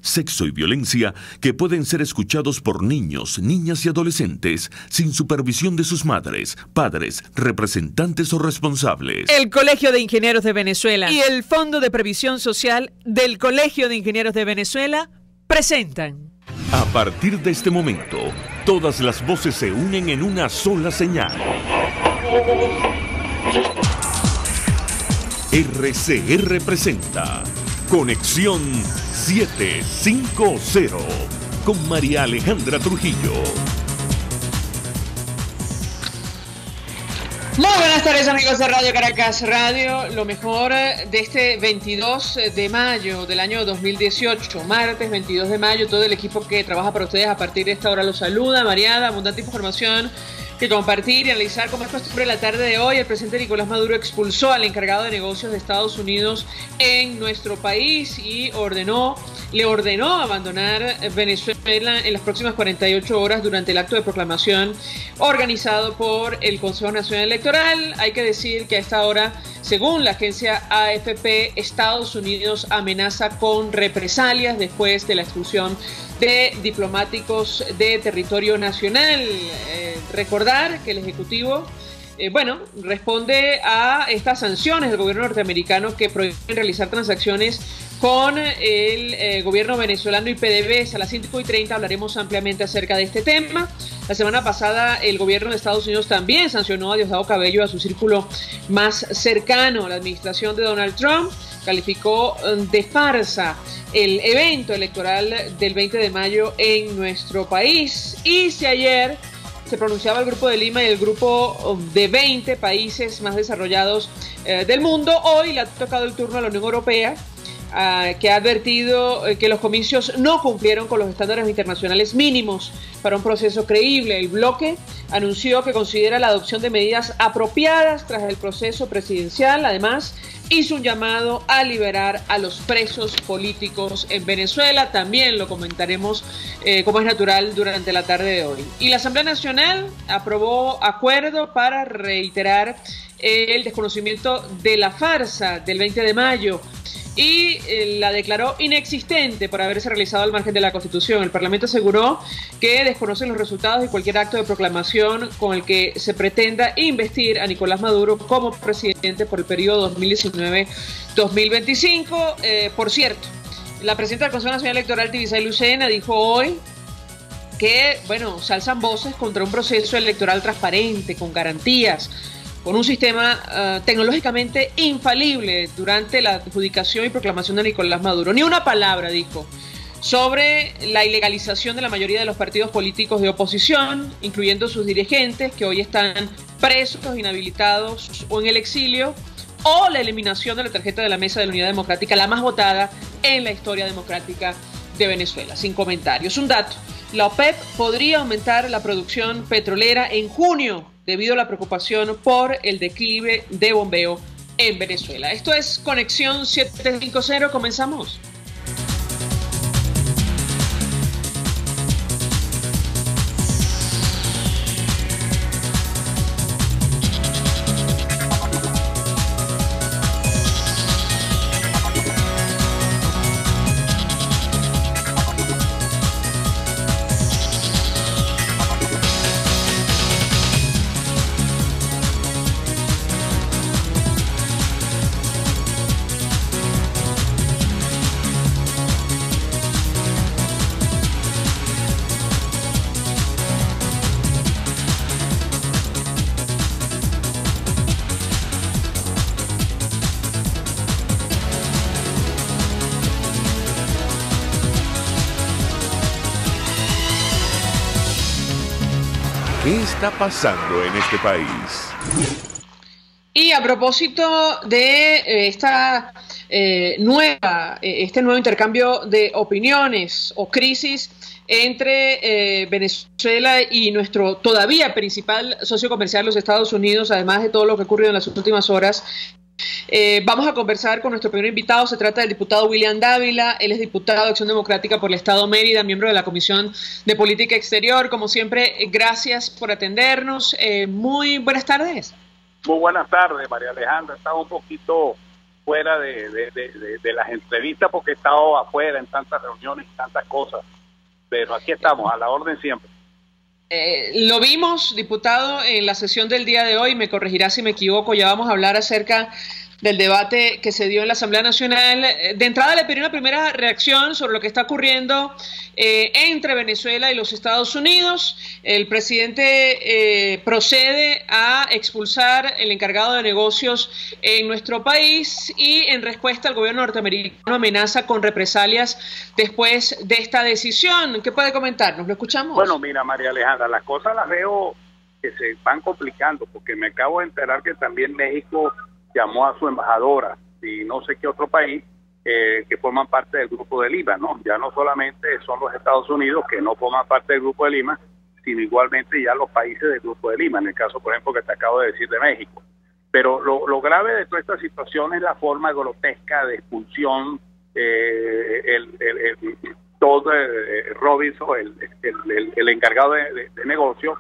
sexo y violencia que pueden ser escuchados por niños, niñas y adolescentes sin supervisión de sus madres, padres, representantes o responsables. El Colegio de Ingenieros de Venezuela y el Fondo de Previsión Social del Colegio de Ingenieros de Venezuela presentan. A partir de este momento, todas las voces se unen en una sola señal. RCR presenta Conexión 750 con María Alejandra Trujillo. Muy buenas tardes, amigos de Radio Caracas Radio. Lo mejor de este 22 de mayo del año 2018, martes 22 de mayo. Todo el equipo que trabaja para ustedes a partir de esta hora los saluda. Variada, abundante información que compartir y analizar. Como es costumbre la tarde de hoy, el presidente Nicolás Maduro expulsó al encargado de negocios de Estados Unidos en nuestro país y le ordenó abandonar Venezuela en las próximas 48 horas durante el acto de proclamación organizado por el Consejo Nacional Electoral. Hay que decir que a esta hora, según la agencia AFP, Estados Unidos amenaza con represalias después de la expulsión de diplomáticos de territorio nacional. Recordar que el Ejecutivo responde a estas sanciones del gobierno norteamericano que prohíben realizar transacciones con el gobierno venezolano y PDVSA. A las 5:30 hablaremos ampliamente acerca de este tema. La semana pasada el gobierno de Estados Unidos también sancionó a Diosdado Cabello, a su círculo más cercano. La administración de Donald Trump calificó de farsa el evento electoral del 20 de mayo en nuestro país. Y si ayer se pronunciaba el Grupo de Lima y el grupo de 20 países más desarrollados del mundo, hoy le ha tocado el turno a la Unión Europea, que ha advertido que los comicios no cumplieron con los estándares internacionales mínimos para un proceso creíble. El bloque anunció que considera la adopción de medidas apropiadas tras el proceso presidencial. Además, hizo un llamado a liberar a los presos políticos en Venezuela. También lo comentaremos como es natural durante la tarde de hoy. Y la Asamblea Nacional aprobó acuerdo para reiterar el desconocimiento de la farsa del 20 de mayo y la declaró inexistente por haberse realizado al margen de la Constitución. El Parlamento aseguró que desconocen los resultados de cualquier acto de proclamación con el que se pretenda investir a Nicolás Maduro como presidente por el periodo 2019-2025. Por cierto, la presidenta del Consejo Nacional Electoral, Tibisay Lucena, dijo hoy que, se alzan voces contra un proceso electoral transparente, con garantías, con un sistema tecnológicamente infalible durante la adjudicación y proclamación de Nicolás Maduro. Ni una palabra dijo sobre la ilegalización de la mayoría de los partidos políticos de oposición, incluyendo sus dirigentes, que hoy están presos, inhabilitados o en el exilio, o la eliminación de la tarjeta de la Mesa de la Unidad Democrática, la más votada en la historia democrática de Venezuela. Sin comentarios. Un dato: la OPEP podría aumentar la producción petrolera en junio debido a la preocupación por el declive de bombeo en Venezuela. Esto es Conexión 750, comenzamos. ¿Qué está pasando en este país? Y a propósito de este nuevo intercambio de opiniones o crisis entre Venezuela y nuestro todavía principal socio comercial, los Estados Unidos, además de todo lo que ha ocurrido en las últimas horas, vamos a conversar con nuestro primer invitado. Se trata del diputado William Dávila. Él es diputado de Acción Democrática por el Estado Mérida, miembro de la Comisión de Política Exterior. Como siempre, gracias por atendernos. Muy buenas tardes. Muy buenas tardes, María Alejandra. Estaba un poquito fuera de las entrevistas porque he estado afuera en tantas reuniones y tantas cosas, pero aquí estamos, a la orden siempre. Lo vimos, diputado, en la sesión del día de hoy, me corregirá si me equivoco, ya vamos a hablar acerca del debate que se dio en la Asamblea Nacional. De entrada le pedí una primera reacción sobre lo que está ocurriendo entre Venezuela y los Estados Unidos. El presidente procede a expulsar el encargado de negocios en nuestro país y en respuesta el gobierno norteamericano amenaza con represalias después de esta decisión. ¿Qué puede comentarnos? ¿Lo escuchamos? Bueno, mira, María Alejandra, las cosas las veo que se van complicando porque me acabo de enterar que también México llamó a su embajadora y no sé qué otro país que forman parte del Grupo de Lima, ¿no? Ya no solamente son los Estados Unidos que no forman parte del Grupo de Lima, sino igualmente ya los países del Grupo de Lima, en el caso, por ejemplo, que te acabo de decir de México. Pero lo grave de toda esta situación es la forma grotesca de expulsión. Robinson, el encargado de negocios,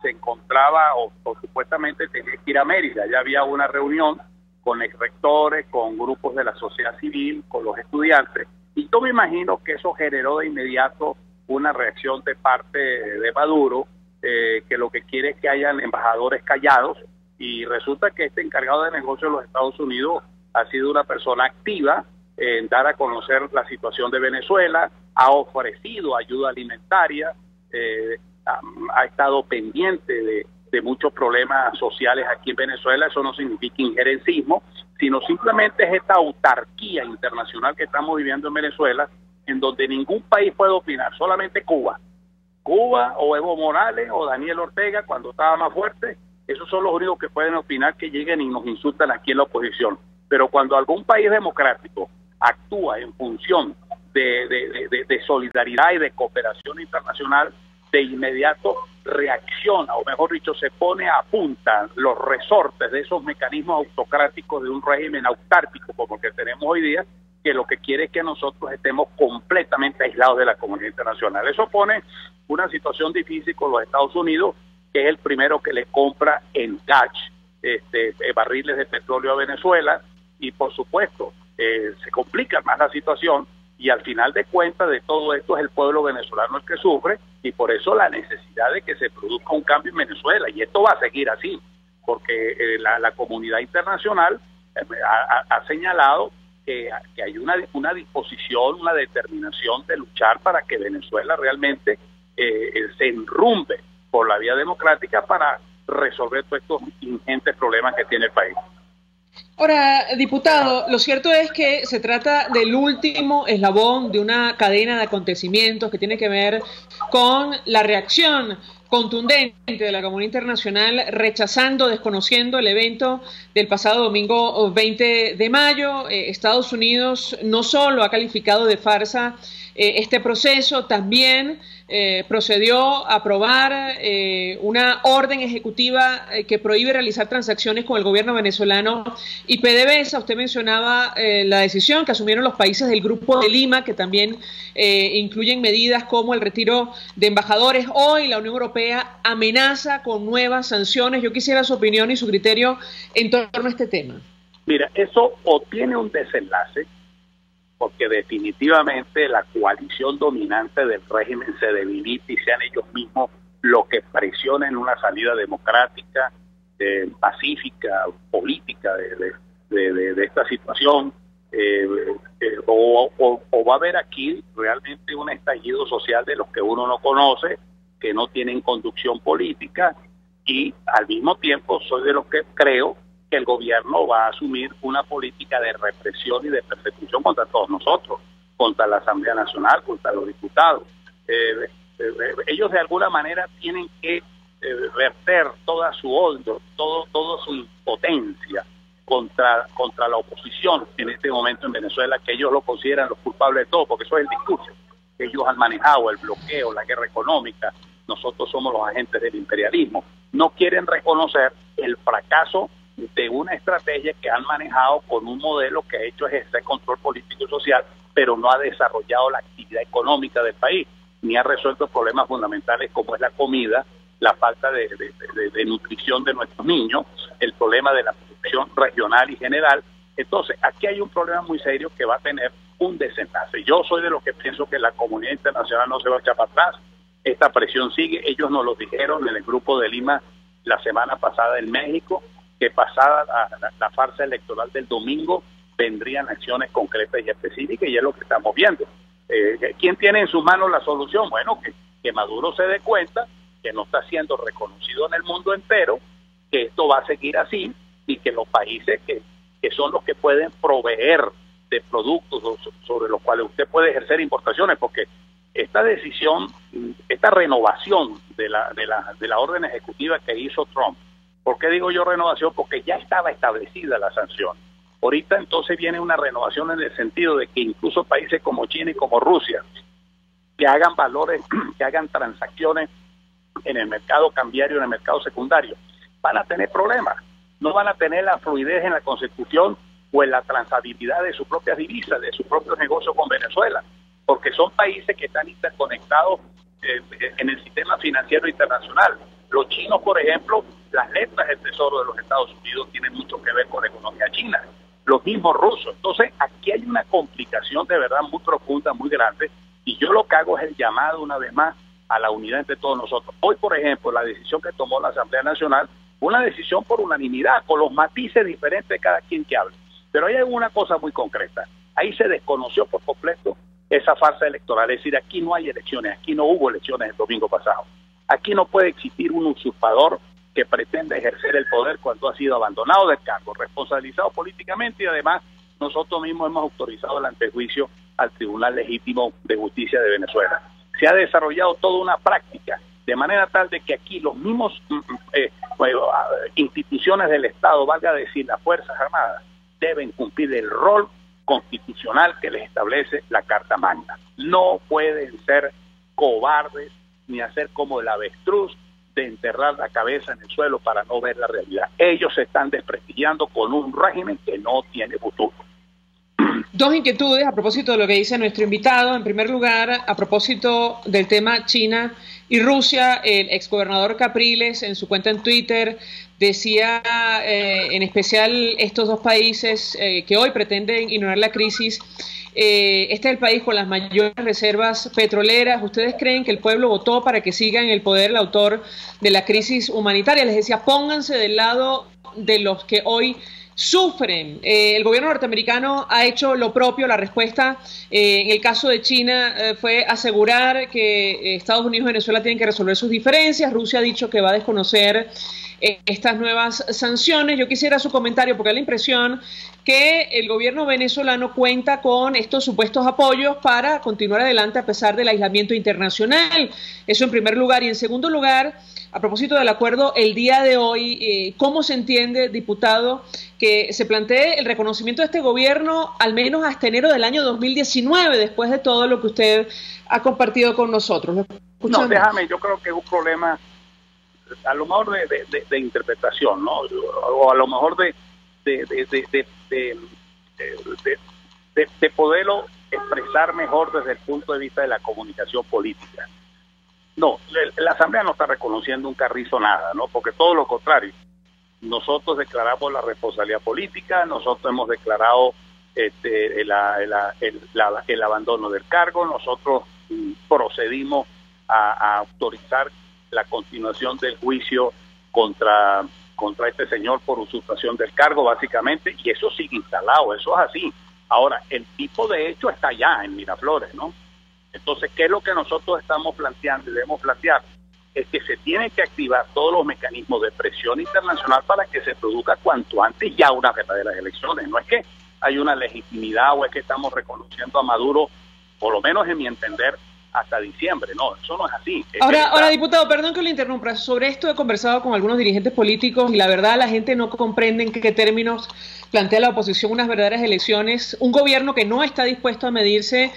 se encontraba o supuestamente tenía que ir a Mérida. Ya había una reunión con exrectores, con grupos de la sociedad civil, con los estudiantes, y yo me imagino que eso generó de inmediato una reacción de parte de Maduro, que lo que quiere es que hayan embajadores callados, y resulta que este encargado de negocios de los Estados Unidos ha sido una persona activa en dar a conocer la situación de Venezuela, ha ofrecido ayuda alimentaria, ha estado pendiente de muchos problemas sociales aquí en Venezuela. Eso no significa injerencismo, sino simplemente es esta autarquía internacional que estamos viviendo en Venezuela, en donde ningún país puede opinar, solamente Cuba. Cuba o Evo Morales o Daniel Ortega, cuando estaba más fuerte, esos son los únicos que pueden opinar, que lleguen y nos insultan aquí en la oposición. Pero cuando algún país democrático actúa en función de solidaridad y de cooperación internacional, de inmediato reacciona, o mejor dicho, se pone a punta los resortes de esos mecanismos autocráticos de un régimen autárquico como el que tenemos hoy día, que lo que quiere es que nosotros estemos completamente aislados de la comunidad internacional. Eso pone una situación difícil con los Estados Unidos, que es el primero que le compra en cash barriles de petróleo a Venezuela, y por supuesto se complica más la situación, y al final de cuentas de todo esto es el pueblo venezolano el que sufre, y por eso la necesidad de que se produzca un cambio en Venezuela, y esto va a seguir así, porque la comunidad internacional ha señalado que hay una disposición, una determinación de luchar para que Venezuela realmente se enrumbe por la vía democrática para resolver todos estos ingentes problemas que tiene el país. Ahora, diputado, lo cierto es que se trata del último eslabón de una cadena de acontecimientos que tiene que ver con la reacción contundente de la comunidad internacional rechazando, desconociendo el evento del pasado domingo 20 de mayo. Estados Unidos no solo ha calificado de farsa este proceso, también procedió a aprobar una orden ejecutiva que prohíbe realizar transacciones con el gobierno venezolano y PDVSA. Usted mencionaba la decisión que asumieron los países del Grupo de Lima, que también incluyen medidas como el retiro de embajadores. Hoy la Unión Europea amenaza con nuevas sanciones. Yo quisiera su opinión y su criterio en torno a este tema. Mira, eso o tiene un desenlace, porque definitivamente la coalición dominante del régimen se debilita y sean ellos mismos los que presionen una salida democrática, pacífica, política de esta situación, o va a haber aquí realmente un estallido social de los que uno no conoce, que no tienen conducción política, y al mismo tiempo soy de los que creo que el gobierno va a asumir una política de represión y de persecución contra todos nosotros, contra la Asamblea Nacional, contra los diputados. Ellos de alguna manera tienen que verter toda su odio, toda su impotencia contra la oposición en este momento en Venezuela, que ellos lo consideran los culpables de todo, porque eso es el discurso. Ellos han manejado el bloqueo, la guerra económica, nosotros somos los agentes del imperialismo. No quieren reconocer el fracaso de una estrategia que han manejado con un modelo que ha hecho ejercer control político y social, pero no ha desarrollado la actividad económica del país, ni ha resuelto problemas fundamentales como es la comida, la falta de nutrición de nuestros niños, el problema de la producción regional y general, Entonces, aquí hay un problema muy serio que va a tener un desenlace. Yo soy de los que pienso que la comunidad internacional no se va a echar para atrás. Esta presión sigue. Ellos nos lo dijeron en el Grupo de Lima la semana pasada en México, que pasada la farsa electoral del domingo vendrían acciones concretas y específicas, y es lo que estamos viendo. ¿Quién tiene en sus manos la solución? Bueno, que Maduro se dé cuenta que no está siendo reconocido en el mundo entero, que esto va a seguir así, y que los países que son los que pueden proveer de productos sobre los cuales usted puede ejercer importaciones, porque esta decisión, esta renovación de la orden ejecutiva que hizo Trump, ¿por qué digo yo renovación? Porque ya estaba establecida la sanción. Ahorita entonces viene una renovación en el sentido de que incluso países como China y como Rusia, que hagan valores, que hagan transacciones en el mercado cambiario, en el mercado secundario, van a tener problemas. No van a tener la fluidez en la consecución o en la transabilidad de sus propias divisas, de sus propios negocios con Venezuela, porque son países que están interconectados en el sistema financiero internacional. Los chinos, por ejemplo, las letras del Tesoro de los Estados Unidos tienen mucho que ver con la economía china. Los mismos rusos. Entonces, aquí hay una complicación de verdad muy profunda, muy grande, y yo lo que hago es el llamado una vez más a la unidad entre todos nosotros. Hoy, por ejemplo, la decisión que tomó la Asamblea Nacional, una decisión por unanimidad, con los matices diferentes de cada quien que hable. Pero hay alguna cosa muy concreta. Ahí se desconoció por completo esa farsa electoral. Es decir, aquí no hay elecciones, aquí no hubo elecciones el domingo pasado. Aquí no puede existir un usurpador que pretende ejercer el poder cuando ha sido abandonado del cargo, responsabilizado políticamente, y además nosotros mismos hemos autorizado el antejuicio al Tribunal Legítimo de Justicia de Venezuela. Se ha desarrollado toda una práctica de manera tal de que aquí los mismos instituciones del Estado, valga decir las Fuerzas Armadas, deben cumplir el rol constitucional que les establece la Carta Magna. No pueden ser cobardes ni hacer como el avestruz de enterrar la cabeza en el suelo para no ver la realidad. Ellos se están desprestigiando con un régimen que no tiene futuro. Dos inquietudes a propósito de lo que dice nuestro invitado. En primer lugar, a propósito del tema China y Rusia, el exgobernador Capriles en su cuenta en Twitter decía en especial estos dos países que hoy pretenden ignorar la crisis. Este es el país con las mayores reservas petroleras. ¿Ustedes creen que el pueblo votó para que siga en el poder el autor de la crisis humanitaria? Les decía, pónganse del lado de los que hoy sufren. El gobierno norteamericano ha hecho lo propio. La respuesta en el caso de China fue asegurar que Estados Unidos y Venezuela tienen que resolver sus diferencias. Rusia ha dicho que va a desconocer estas nuevas sanciones. Yo quisiera su comentario porque da la impresión que el gobierno venezolano cuenta con estos supuestos apoyos para continuar adelante a pesar del aislamiento internacional. Eso en primer lugar. Y en segundo lugar, a propósito del acuerdo el día de hoy, ¿cómo se entiende, diputado, que se plantee el reconocimiento de este gobierno al menos hasta enero del año 2019, después de todo lo que usted ha compartido con nosotros? No, déjame, yo creo que es un problema a lo mejor de interpretación, ¿no? O a lo mejor de poderlo expresar mejor desde el punto de vista de la comunicación política. No, la Asamblea no está reconociendo un carrizo nada, ¿no? Porque todo lo contrario. Nosotros declaramos la responsabilidad política, nosotros hemos declarado el abandono del cargo, nosotros procedimos a autorizar la continuación del juicio contra este señor por usurpación del cargo, básicamente, y eso sigue instalado, eso es así. Ahora, el tipo de hecho está allá en Miraflores, ¿no? Entonces, ¿qué es lo que nosotros estamos planteando y debemos plantear? Es que se tienen que activar todos los mecanismos de presión internacional para que se produzca cuanto antes ya unas verdaderas elecciones. No es que hay una legitimidad o es que estamos reconociendo a Maduro, por lo menos en mi entender, hasta diciembre. No, eso no es así. Ahora, diputado, perdón que lo interrumpa. Sobre esto he conversado con algunos dirigentes políticos y la verdad la gente no comprende en qué términos plantea la oposición unas verdaderas elecciones. Un gobierno que no está dispuesto a medirse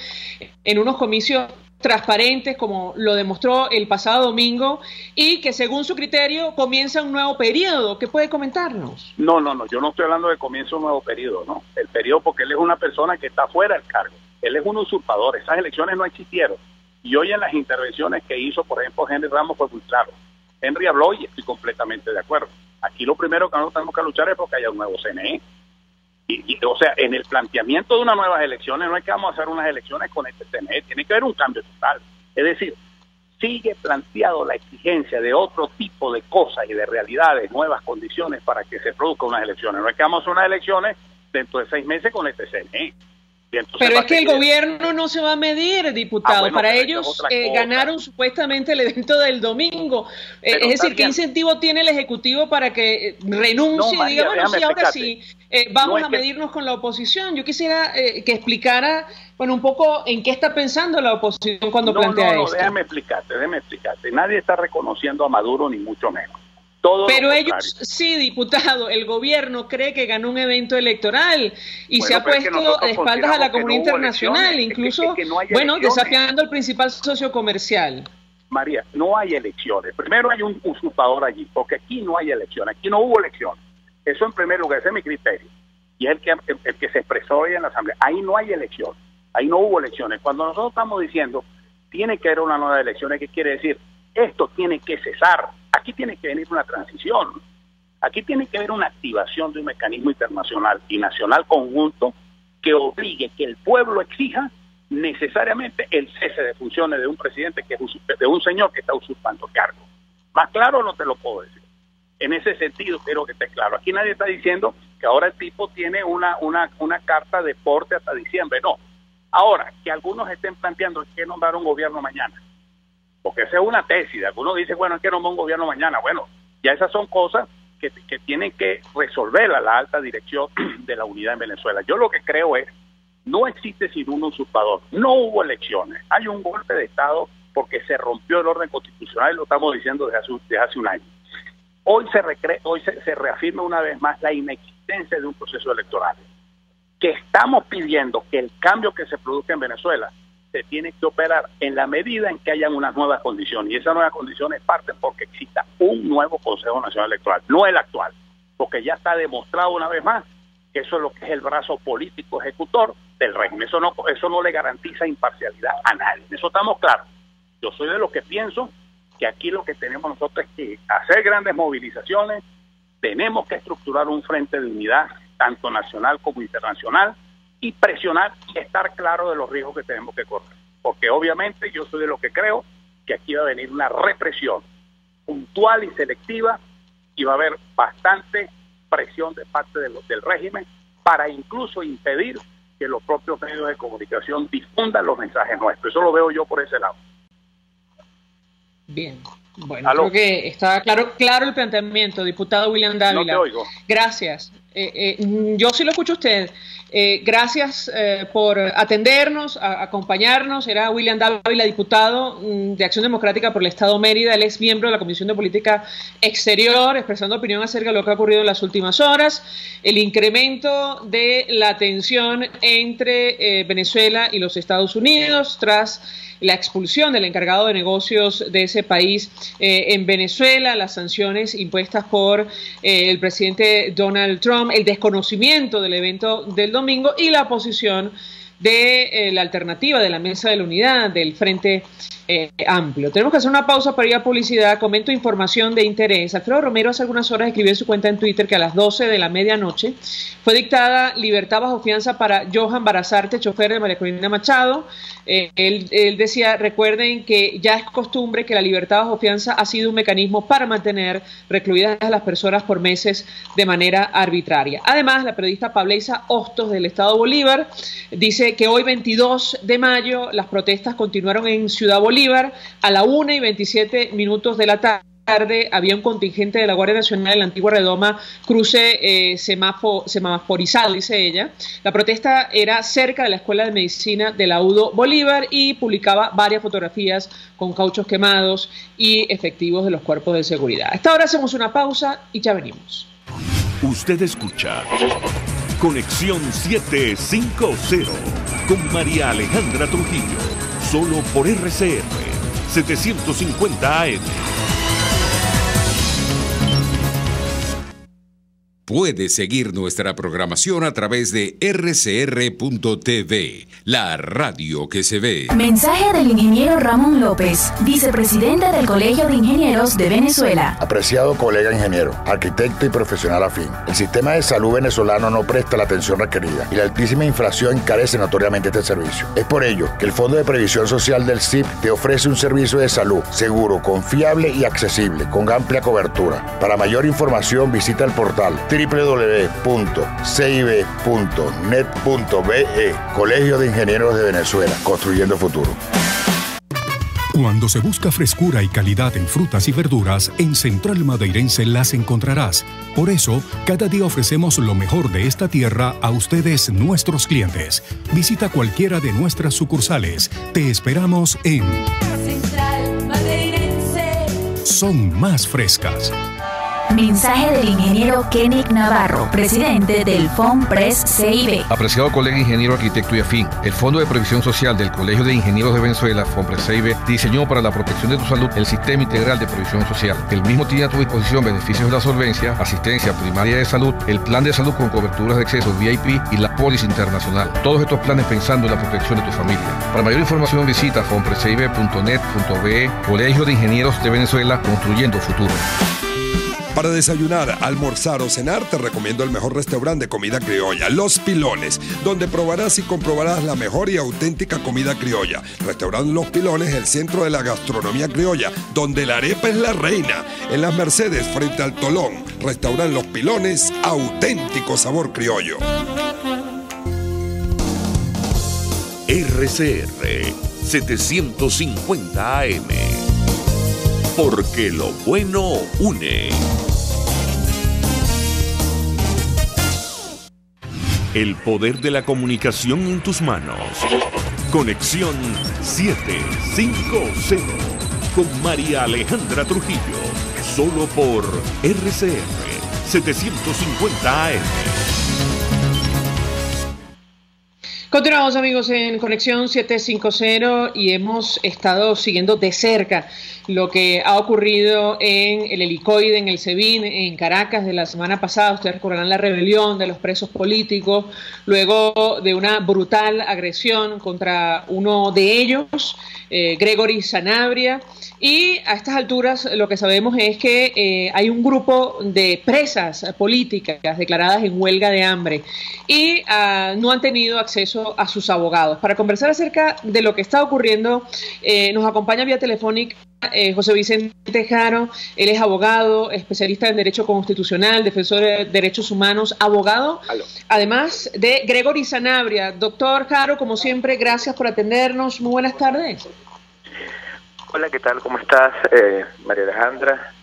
en unos comicios transparentes como lo demostró el pasado domingo y que según su criterio comienza un nuevo periodo. ¿Qué puede comentarnos? No, yo no estoy hablando de comienzo un nuevo periodo, ¿no? El periodo porque él es una persona que está fuera del cargo. Él es un usurpador. Esas elecciones no existieron. Y hoy en las intervenciones que hizo, por ejemplo, Henry Ramos fue muy claro. Henry habló y estoy completamente de acuerdo. Aquí lo primero que nosotros tenemos que luchar es porque haya un nuevo CNE. O sea, en el planteamiento de unas nuevas elecciones no es que vamos a hacer unas elecciones con este CNE, tiene que haber un cambio total. Es decir, sigue planteado la exigencia de otro tipo de cosas y de realidades, nuevas condiciones para que se produzcan unas elecciones. No es que vamos a hacer unas elecciones dentro de 6 meses con este CNE. Pero es que el gobierno no se va a medir, diputado. Bueno, para ellos ganaron supuestamente el evento del domingo. Es decir, ¿qué incentivo tiene el Ejecutivo para que renuncie y diga, bueno, sí, ahora sí, vamos a medirnos con la oposición? Yo quisiera que explicara, bueno, un poco en qué está pensando la oposición cuando plantea esto. Déjame explicarte. Nadie está reconociendo a Maduro, ni mucho menos. Pero ellos sí, diputado, el gobierno cree que ganó un evento electoral y se ha puesto de espaldas a la comunidad internacional, incluso, desafiando al principal socio comercial. María, no hay elecciones. Primero hay un usurpador allí, porque aquí no hay elecciones, aquí no hubo elecciones. Eso en primer lugar, ese es mi criterio. Y es el que se expresó hoy en la Asamblea. Ahí no hay elecciones, ahí no hubo elecciones. Cuando nosotros estamos diciendo, tiene que haber una nueva elección, ¿qué quiere decir? Esto tiene que cesar. Aquí tiene que venir una transición. Aquí tiene que haber una activación de un mecanismo internacional y nacional conjunto que obligue, que el pueblo exija necesariamente el cese de funciones de un presidente, de un señor que está usurpando cargo. Más claro no te lo puedo decir. En ese sentido quiero que esté claro. Aquí nadie está diciendo que ahora el tipo tiene una carta de porte hasta diciembre. No. Ahora, que algunos estén planteando que nombrar un gobierno mañana. Porque esa es una tesis. Algunos dicen, bueno, es que nombrar un gobierno mañana. Bueno, ya esas son cosas que tienen que resolver la alta dirección de la unidad en Venezuela. Yo lo que creo es, no existe sin un usurpador. No hubo elecciones. Hay un golpe de Estado porque se rompió el orden constitucional, y lo estamos diciendo desde hace un año. Hoy se reafirma una vez más la inexistencia de un proceso electoral. Que estamos pidiendo que el cambio que se produzca en Venezuela se tiene que operar en la medida en que hayan unas nuevas condiciones, y esas nuevas condiciones parten porque exista un nuevo Consejo Nacional Electoral, no el actual, porque ya está demostrado una vez más que eso es lo que es el brazo político ejecutor del régimen. Eso no le garantiza imparcialidad a nadie, eso estamos claros. Yo soy de los que pienso que aquí lo que tenemos nosotros es que hacer grandes movilizaciones, tenemos que estructurar un frente de unidad, tanto nacional como internacional, y presionar y estar claro de los riesgos que tenemos que correr. Porque obviamente yo soy de los que creo que aquí va a venir una represión puntual y selectiva, y va a haber bastante presión de parte del régimen para incluso impedir que los propios medios de comunicación difundan los mensajes nuestros. Eso lo veo yo por ese lado. Bien. Bueno, creo que está claro el planteamiento, diputado William Dávila. No te oigo. Gracias. Yo sí lo escucho a usted. Gracias por atendernos, acompañarnos. Era William Dávila, diputado de Acción Democrática por el Estado Mérida. Él es miembro de la Comisión de Política Exterior, expresando opinión acerca de lo que ha ocurrido en las últimas horas. El incremento de la tensión entre Venezuela y los Estados Unidos tras la expulsión del encargado de negocios de ese país en Venezuela, las sanciones impuestas por el presidente Donald Trump, el desconocimiento del evento del domingo y la posición de la alternativa de la Mesa de la Unidad del Frente Amplio. Tenemos que hacer una pausa para ir a publicidad. Comento información de interés. Alfredo Romero hace algunas horas escribió en su cuenta en Twitter que a las 12 de la medianoche fue dictada libertad bajo fianza para Johan Barazarte, chofer de María Corina Machado. Él decía, recuerden que ya es costumbre que la libertad bajo fianza ha sido un mecanismo para mantener recluidas a las personas por meses de manera arbitraria. Además, la periodista Pableisa Hostos del Estado Bolívar dice que hoy 22 de mayo las protestas continuaron en Ciudad Bolívar. A la 1:27 de la tarde había un contingente de la Guardia Nacional en la antigua redoma cruce semaforizado, dice ella. La protesta era cerca de la Escuela de Medicina de la UDO Bolívar y publicaba varias fotografías con cauchos quemados y efectivos de los cuerpos de seguridad. A esta hora hacemos una pausa y ya venimos. Usted escucha Conexión 750 con María Alejandra Trujillo, solo por RCR 750 AM. Puedes seguir nuestra programación a través de rcr.tv, la radio que se ve. Mensaje del ingeniero Ramón López, vicepresidente del Colegio de Ingenieros de Venezuela. Apreciado colega ingeniero, arquitecto y profesional afín, el sistema de salud venezolano no presta la atención requerida y la altísima inflación encarece notoriamente este servicio. Es por ello que el Fondo de Previsión Social del CIP te ofrece un servicio de salud seguro, confiable y accesible, con amplia cobertura. Para mayor información visita el portal www.cib.net.be. Colegio de Ingenieros de Venezuela, construyendo futuro. Cuando se busca frescura y calidad en frutas y verduras, en Central Madeirense las encontrarás. Por eso, cada día ofrecemos lo mejor de esta tierra a ustedes, nuestros clientes. Visita cualquiera de nuestras sucursales. Te esperamos en Central Madeirense. Son Más Frescas. Mensaje del ingeniero Kenneth Navarro, presidente del FONPRES CIB. Apreciado colega ingeniero, arquitecto y afín, el Fondo de Previsión Social del Colegio de Ingenieros de Venezuela, FONPRES CIB, diseñó para la protección de tu salud el Sistema Integral de Previsión Social. El mismo tiene a tu disposición beneficios de la solvencia, asistencia primaria de salud, el plan de salud con coberturas de acceso VIP y la póliza internacional. Todos estos planes pensando en la protección de tu familia. Para mayor información visita fonprescib.net.be, Colegio de Ingenieros de Venezuela, construyendo futuro. Para desayunar, almorzar o cenar, te recomiendo el mejor restaurante de comida criolla, Los Pilones, donde probarás y comprobarás la mejor y auténtica comida criolla. Restaurante Los Pilones, el centro de la gastronomía criolla, donde la arepa es la reina. En Las Mercedes, frente al Tolón. Restaurante Los Pilones, auténtico sabor criollo. RCR 750 AM. Porque lo bueno une. El poder de la comunicación en tus manos. Conexión 750 con María Alejandra Trujillo. Solo por RCR 750 AM. Continuamos, amigos, en Conexión 750 y hemos estado siguiendo de cerca lo que ha ocurrido en el helicoide, en el SEBIN, en Caracas de la semana pasada. Ustedes recordarán la rebelión de los presos políticos, luego de una brutal agresión contra uno de ellos, Gregory Sanabria. Y a estas alturas lo que sabemos es que hay un grupo de presas políticas declaradas en huelga de hambre y no han tenido acceso a sus abogados. Para conversar acerca de lo que está ocurriendo, nos acompaña vía telefónica José Vicente Jaro. Él es abogado, especialista en Derecho Constitucional, defensor de derechos humanos, abogado, además de Gregory Sanabria. Doctor Jaro, como siempre, gracias por atendernos. Muy buenas tardes. Hola, ¿qué tal? ¿Cómo estás, María Alejandra?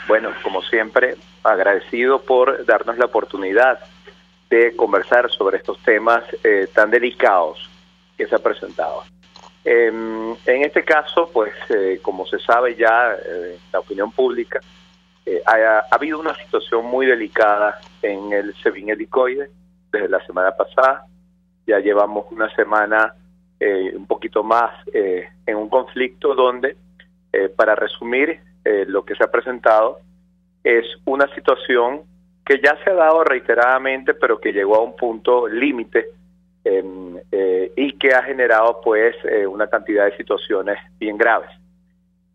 Bueno, como siempre, agradecido por darnos la oportunidad de conversar sobre estos temas tan delicados que se han presentado. En este caso, pues, como se sabe ya, la opinión pública, ha habido una situación muy delicada en el SEBIN helicoide desde la semana pasada. Ya llevamos una semana un poquito más en un conflicto donde, para resumir, lo que se ha presentado es una situación que ya se ha dado reiteradamente, pero que llegó a un punto límite y que ha generado pues una cantidad de situaciones bien graves.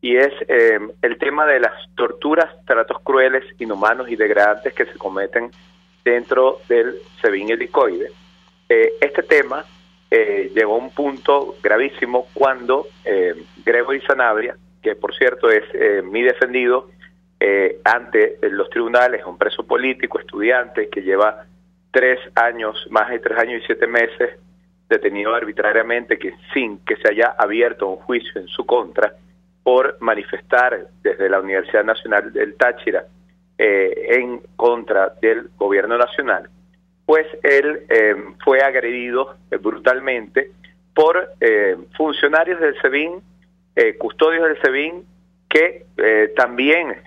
Y es el tema de las torturas, tratos crueles, inhumanos y degradantes que se cometen dentro del SEBIN helicoide. Este tema llegó a un punto gravísimo cuando Gregory Sanabria, que por cierto es mi defendido ante los tribunales, un preso político, estudiante, que lleva 3 años, más de 3 años y 7 meses detenido arbitrariamente, que sin que se haya abierto un juicio en su contra por manifestar desde la Universidad Nacional del Táchira en contra del gobierno nacional. Pues él fue agredido brutalmente por funcionarios del SEBIN, custodios del SEBIN, que también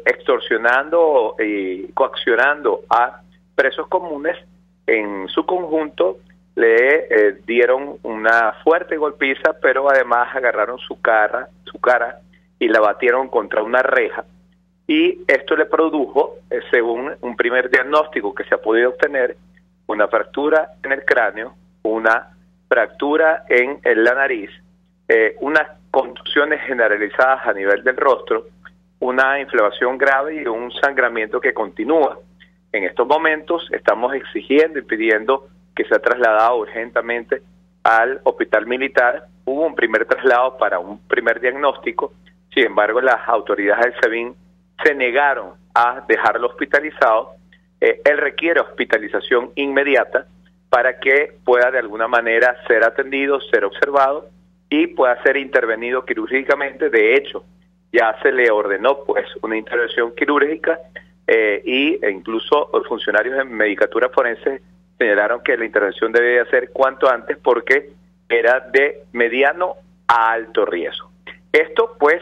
extorsionando y coaccionando a presos comunes, en su conjunto le dieron una fuerte golpiza, pero además agarraron su cara y la batieron contra una reja y esto le produjo, según un primer diagnóstico que se ha podido obtener, una fractura en el cráneo, una fractura en la nariz, unas contusiones generalizadas a nivel del rostro, una inflamación grave y un sangramiento que continúa. En estos momentos estamos exigiendo y pidiendo que sea trasladado urgentemente al hospital militar. Hubo un primer traslado para un primer diagnóstico, sin embargo las autoridades del SEBIN se negaron a dejarlo hospitalizado. Él requiere hospitalización inmediata para que pueda de alguna manera ser atendido, ser observado y pueda ser intervenido quirúrgicamente. De hecho, ya se le ordenó pues una intervención quirúrgica e incluso los funcionarios de Medicatura Forense señalaron que la intervención debía ser cuanto antes porque era de mediano a alto riesgo. Esto pues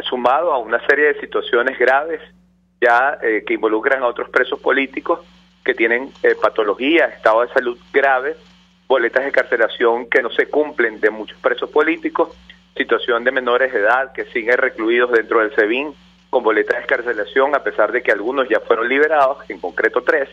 sumado a una serie de situaciones graves ya que involucran a otros presos políticos que tienen patología, estado de salud grave, boletas de carcelación que no se cumplen de muchos presos políticos, situación de menores de edad que siguen recluidos dentro del SEBIN con boletas de carcelación a pesar de que algunos ya fueron liberados, en concreto 3,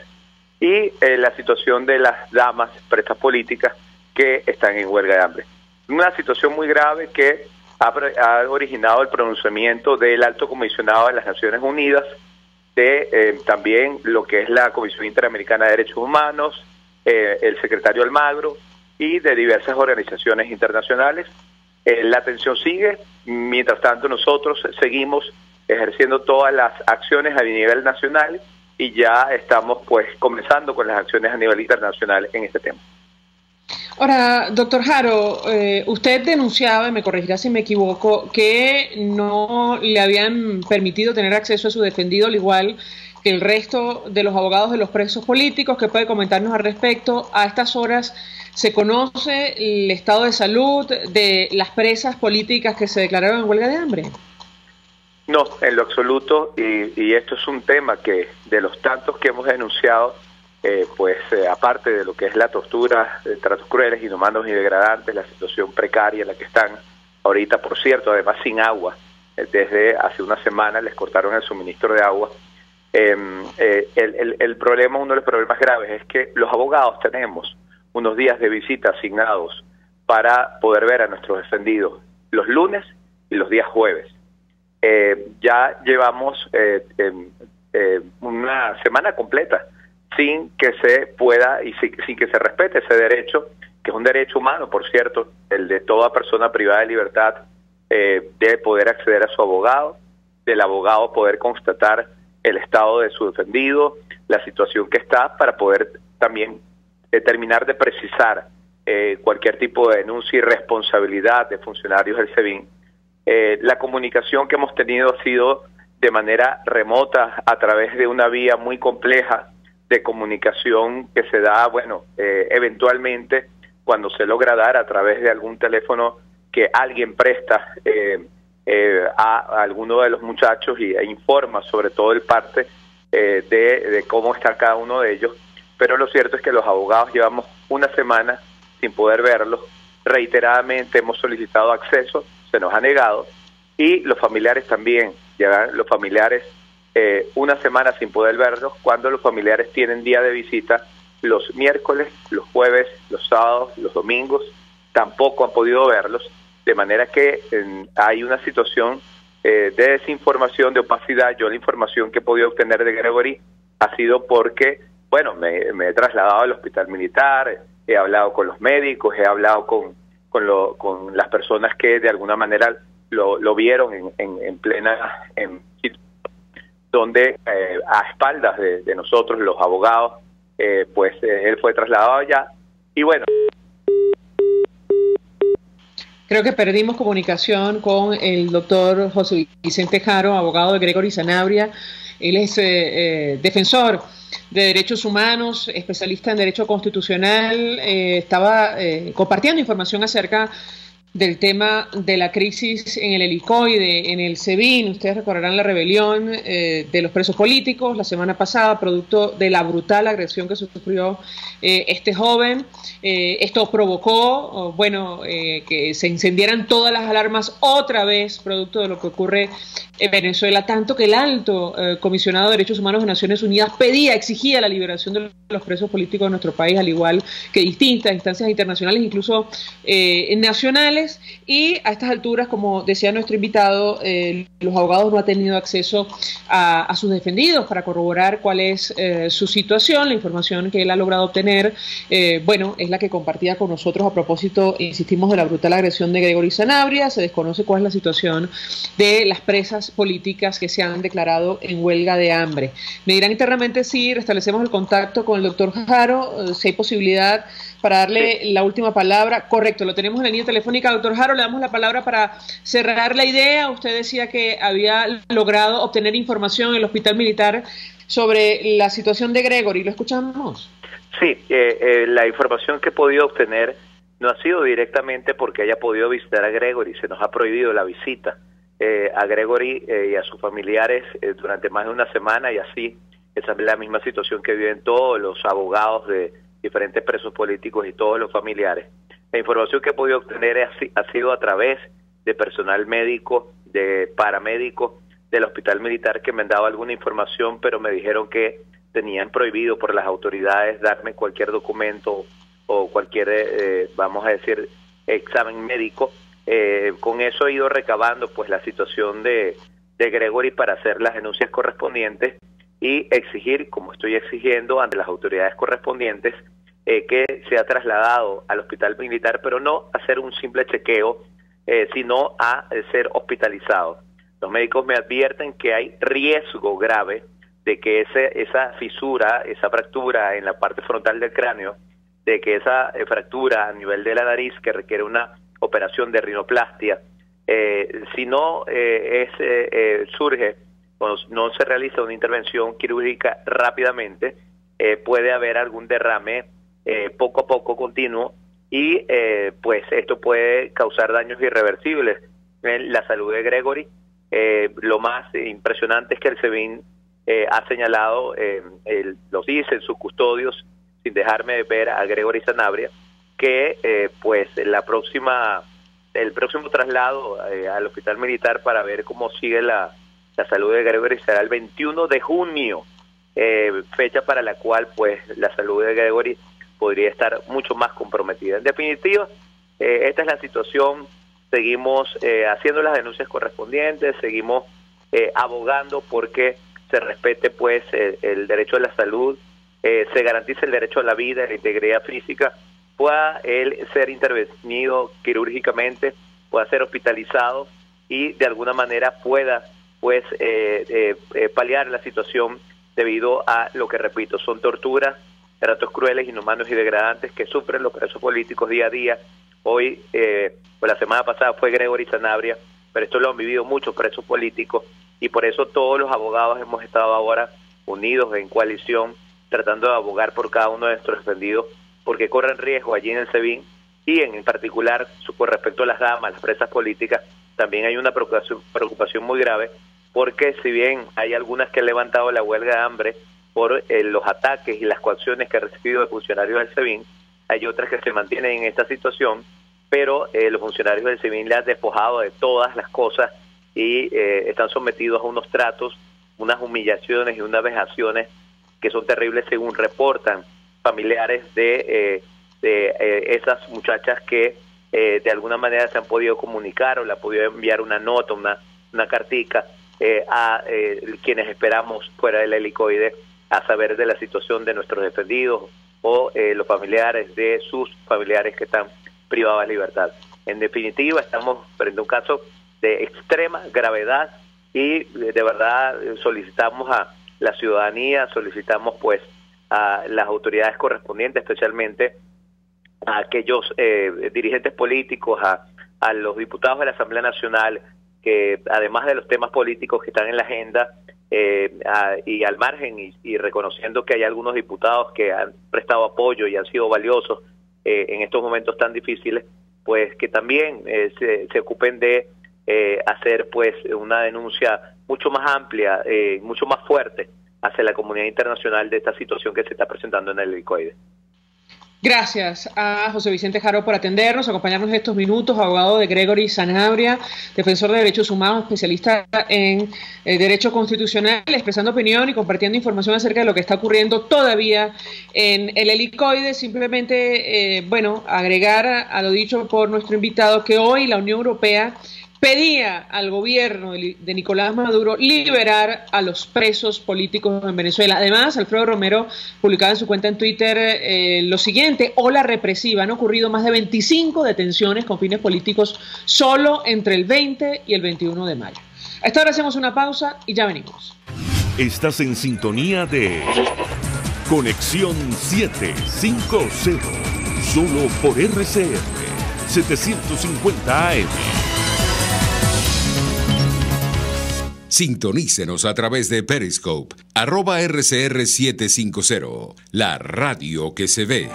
y la situación de las damas presas políticas que están en huelga de hambre. Una situación muy grave que ha originado el pronunciamiento del Alto Comisionado de las Naciones Unidas, de también lo que es la Comisión Interamericana de Derechos Humanos, el secretario Almagro y de diversas organizaciones internacionales. La atención sigue, mientras tanto nosotros seguimos ejerciendo todas las acciones a nivel nacional y ya estamos pues comenzando con las acciones a nivel internacional en este tema. Ahora, doctor Haro, usted denunciaba, y me corregirá si me equivoco, que no le habían permitido tener acceso a su defendido, al igual que el resto de los abogados de los presos políticos. ¿Qué puede comentarnos al respecto? A estas horas, ¿se conoce el estado de salud de las presas políticas que se declararon en huelga de hambre? No, en lo absoluto, y esto es un tema que de los tantos que hemos denunciado, aparte de lo que es la tortura, tratos crueles, inhumanos y degradantes, la situación precaria en la que están ahorita, por cierto, además sin agua, desde hace una semana les cortaron el suministro de agua. El problema, uno de los problemas graves es que los abogados tenemos unos días de visita asignados para poder ver a nuestros defendidos los lunes y los días jueves. Ya llevamos una semana completa sin que se pueda y sin que se respete ese derecho, que es un derecho humano, por cierto, el de toda persona privada de libertad, de poder acceder a su abogado, del abogado poder constatar el estado de su defendido, la situación que está, para poder también terminar de precisar cualquier tipo de denuncia y responsabilidad de funcionarios del SEBIN. La comunicación que hemos tenido ha sido de manera remota, a través de una vía muy compleja de comunicación que se da, eventualmente cuando se logra dar a través de algún teléfono que alguien presta a alguno de los muchachos e informa sobre todo el parte de cómo está cada uno de ellos. Pero lo cierto es que los abogados llevamos una semana sin poder verlos. Reiteradamente hemos solicitado acceso, se nos ha negado, y los familiares también. Llegan los familiares una semana sin poder verlos, cuando los familiares tienen día de visita los miércoles, los jueves, los sábados, los domingos, tampoco han podido verlos, de manera que hay una situación de desinformación, de opacidad. Yo la información que he podido obtener de Gregory ha sido porque, me he trasladado al hospital militar, he hablado con los médicos, he hablado con las personas que de alguna manera lo vieron en plena donde a espaldas de nosotros, los abogados, él fue trasladado allá. Y bueno, creo que perdimos comunicación con el doctor José Vicente Haro, abogado de Gregory Sanabria. Él es defensor de derechos humanos, especialista en derecho constitucional. Estaba compartiendo información acerca del tema de la crisis en el helicoide, en el SEBIN. Ustedes recordarán la rebelión de los presos políticos la semana pasada, producto de la brutal agresión que sufrió este joven. Esto provocó, que se encendieran todas las alarmas otra vez, producto de lo que ocurre en Venezuela, tanto que el alto comisionado de Derechos Humanos de Naciones Unidas exigía la liberación de los presos políticos de nuestro país, al igual que distintas instancias internacionales, incluso nacionales, y a estas alturas, como decía nuestro invitado, los abogados no han tenido acceso a sus defendidos para corroborar cuál es su situación. La información que él ha logrado obtener, bueno, es la que compartía con nosotros a propósito, insistimos, de la brutal agresión de Gregory Sanabria. Se desconoce cuál es la situación de las presas políticas que se han declarado en huelga de hambre. Me dirán internamente si restablecemos el contacto con el doctor Jaro, si hay posibilidad para darle la última palabra. Correcto, lo tenemos en la línea telefónica. Doctor Jaro, le damos la palabra para cerrar la idea. Usted decía que había logrado obtener información en el hospital militar sobre la situación de Gregory. ¿Lo escuchamos? Sí, la información que he podido obtener no ha sido directamente porque haya podido visitar a Gregory. Se nos ha prohibido la visita a Gregory y a sus familiares durante más de una semana, y así esa es la misma situación que viven todos los abogados de diferentes presos políticos y todos los familiares. La información que he podido obtener ha sido a través de personal médico, de paramédicos del hospital militar, que me han dado alguna información, pero me dijeron que tenían prohibido por las autoridades darme cualquier documento o cualquier, vamos a decir, examen médico. Con eso he ido recabando pues la situación de Gregory para hacer las denuncias correspondientes y exigir, como estoy exigiendo ante las autoridades correspondientes, que sea trasladado al hospital militar, pero no hacer un simple chequeo, sino a ser hospitalizado. Los médicos me advierten que hay riesgo grave de que esa fisura, esa fractura en la parte frontal del cráneo, de que esa fractura a nivel de la nariz, que requiere una operación de rinoplastia, si no surge o no se realiza una intervención quirúrgica rápidamente, puede haber algún derrame poco a poco continuo, y pues esto puede causar daños irreversibles en la salud de Gregory. Lo más impresionante es que el SEBIN ha señalado, lo dicen sus custodios, sin dejarme ver a Gregory Sanabria, que pues el próximo traslado al hospital militar para ver cómo sigue la salud de Gregory será el 21 de junio, fecha para la cual pues la salud de Gregory podría estar mucho más comprometida. En definitiva, esta es la situación. Seguimos haciendo las denuncias correspondientes, seguimos abogando porque se respete pues el derecho a la salud, se garantice el derecho a la vida y la integridad física, pueda él ser intervenido quirúrgicamente, pueda ser hospitalizado y de alguna manera pueda pues paliar la situación debido a lo que, repito, son torturas, tratos crueles, inhumanos y degradantes que sufren los presos políticos día a día. Hoy, pues la semana pasada fue Gregory Sanabria, pero esto lo han vivido muchos presos políticos, y por eso todos los abogados hemos estado ahora unidos en coalición, tratando de abogar por cada uno de nuestros defendidos, porque corren riesgo allí en el SEBIN, y en particular con respecto a las damas, las presas políticas, también hay una preocupación muy grave, porque si bien hay algunas que han levantado la huelga de hambre por los ataques y las coacciones que han recibido de funcionarios del SEBIN, hay otras que se mantienen en esta situación, pero los funcionarios del SEBIN le han despojado de todas las cosas y están sometidos a unos tratos, unas humillaciones y unas vejaciones que son terribles, según reportan familiares de esas muchachas que de alguna manera se han podido comunicar o le han podido enviar una nota, una cartica a quienes esperamos fuera del helicoide a saber de la situación de nuestros defendidos o los familiares de sus familiares que están privados de libertad. En definitiva, estamos frente a un caso de extrema gravedad y de verdad solicitamos a la ciudadanía, solicitamos pues a las autoridades correspondientes, especialmente a aquellos dirigentes políticos, a los diputados de la Asamblea Nacional, que además de los temas políticos que están en la agenda, y al margen y reconociendo que hay algunos diputados que han prestado apoyo y han sido valiosos en estos momentos tan difíciles, pues que también se ocupen de hacer pues una denuncia mucho más amplia, mucho más fuerte hacia la comunidad internacional de esta situación que se está presentando en el helicoide. Gracias a José Vicente Jaro por atendernos, acompañarnos estos minutos, abogado de Gregory Sanabria, defensor de derechos humanos, especialista en derecho constitucional, expresando opinión y compartiendo información acerca de lo que está ocurriendo todavía en el helicoide. Simplemente, agregar a lo dicho por nuestro invitado que hoy la Unión Europea pedía al gobierno de Nicolás Maduro liberar a los presos políticos en Venezuela. Además, Alfredo Romero publicaba en su cuenta en Twitter lo siguiente: ola represiva, han ocurrido más de 25 detenciones con fines políticos solo entre el 20 y el 21 de mayo. A esta hora hacemos una pausa y ya venimos. Estás en sintonía de Conexión 750, solo por RCR 750 AM. Sintonícenos a través de Periscope, @RCR750, la radio que se ve.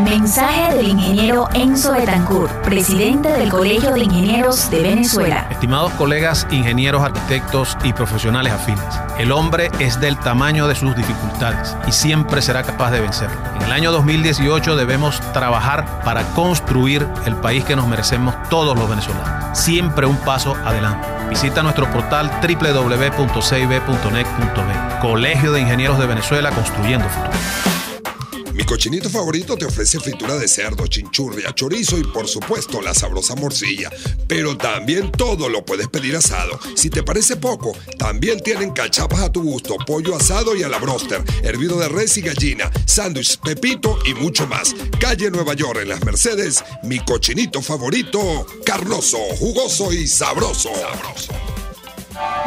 Mensaje del ingeniero Enzo Betancourt, presidente del Colegio de Ingenieros de Venezuela. Estimados colegas, ingenieros, arquitectos y profesionales afines, el hombre es del tamaño de sus dificultades y siempre será capaz de vencerlo. En el año 2018 debemos trabajar para construir el país que nos merecemos todos los venezolanos. Siempre un paso adelante. Visita nuestro portal www.cib.net.be. Colegio de Ingenieros de Venezuela, construyendo futuro. Mi cochinito favorito te ofrece fritura de cerdo, chinchurria, chorizo y por supuesto la sabrosa morcilla. Pero también todo lo puedes pedir asado. Si te parece poco, también tienen cachapas a tu gusto, pollo asado y a la broster, hervido de res y gallina, sándwich, pepito y mucho más. Calle Nueva York en Las Mercedes, mi cochinito favorito, carnoso, jugoso y sabroso.